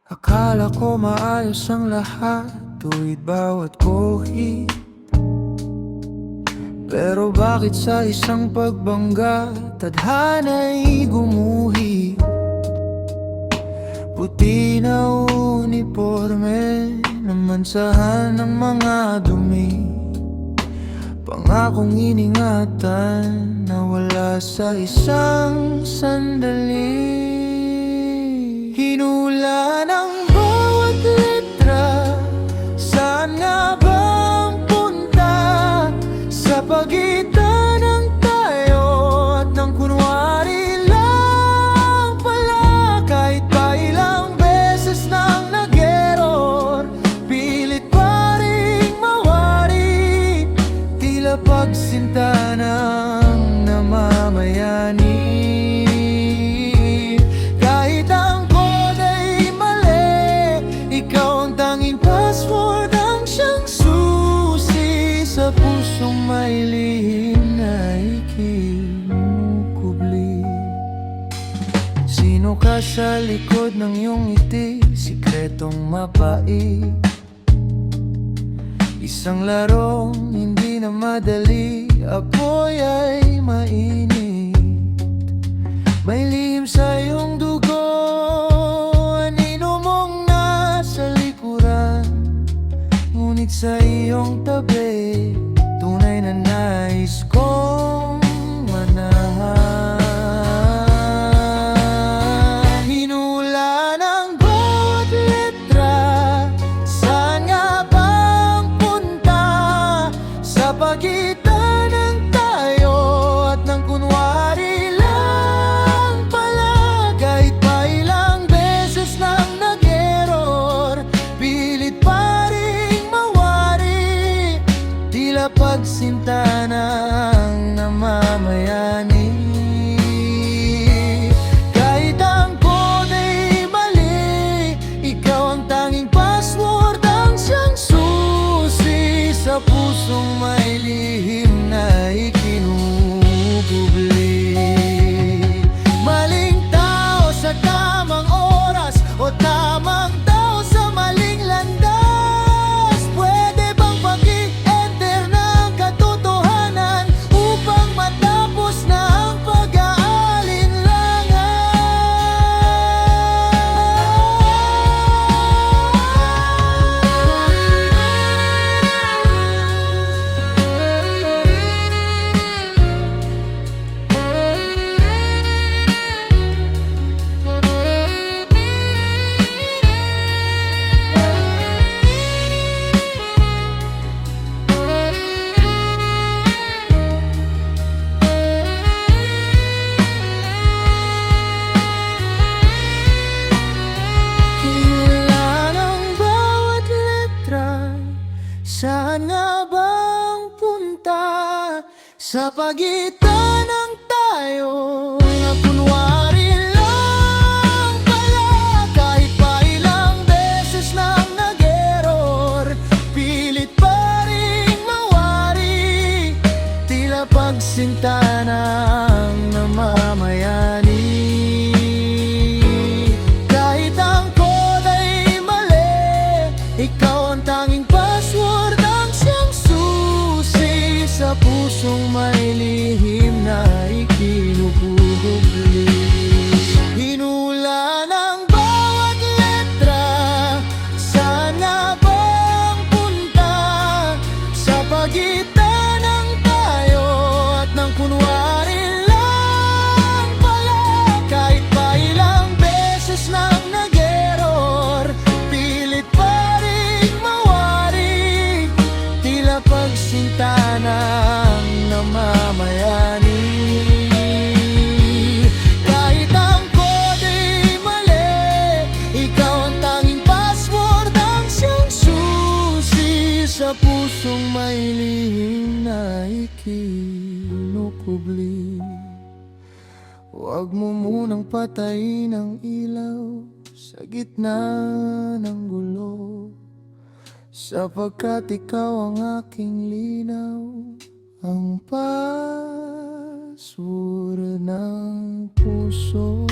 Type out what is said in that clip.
Akala ko maayos ang lahat, tuwid bawat guhit. Pero bakit sa isang pagbangga, tadhana'y gumuhi? Puti na uniforme, namansahan ng mga dumi. Pangakong iningatan, nawala sa isang sandali. Hinula ng bawat letra, saan nga ba ang punta? Sa pagitan ng tayo at ng kunwari lang pala. Kahit pa ilang beses nang nag-error, pilit pa ring mawari. Tila pagsinta ng namamayani. Sa pusong may lihim na ikinukubli. Sino ka sa likod ng iyong ngiti? Sikretong mapait, isang larong hindi na madali. Apoy ay mainit, may lihim sa iyong dugo. Anino mong nasa likuran, ngunit sa iyong tabi, tunay na nais kong manahan. Hinula ng bawat letra, saan nga ba ang punta? Sa pagitan ng tayo at ng kunwari lang pala. Kahit pa ilang beses nang nag-error, pilit pa ring mawari. Tila pagsinta ng namamayani. Kahit ang code ay mali, ikaw ang tanging password, ang siyang susi sa pusong may lihim na ikinugubli. Maling tao sa tamang oras, o tamang tao sa maling landas. Pwede bang pag-i-enter ng katotohanan upang matapos na ang pag-aalinlangan? Hinula ng bawat letra, saan nga bang punta? Sa pagitan ng tayo na kunwari lang pala. Kahit pa ilang beses nang nag-error, pilit pa ring mawari. Tila pagsinta ng namamayani. Kahit ang code ay mali, ikaw ang tanging password, ang siyang susi sa pusong may lihim na ikinukubli. Hinula ng bawat letra, saan nga ba ang punta? Sa pagitan ng tayo at ng kunwari lang pala. Kahit pa ilang beses nang nag-error, pilit pa ring mawari. Tila pagsinta ng namamayani. Kahit ang code ay mali, ikaw ang tanging password, ang siyang susi sa pusong may lihim na ikinukubli. Huwag mo munang patayin ang ilaw sa gitna ng gulo, sapagkat ikaw ang aking linaw, ang password ng puso.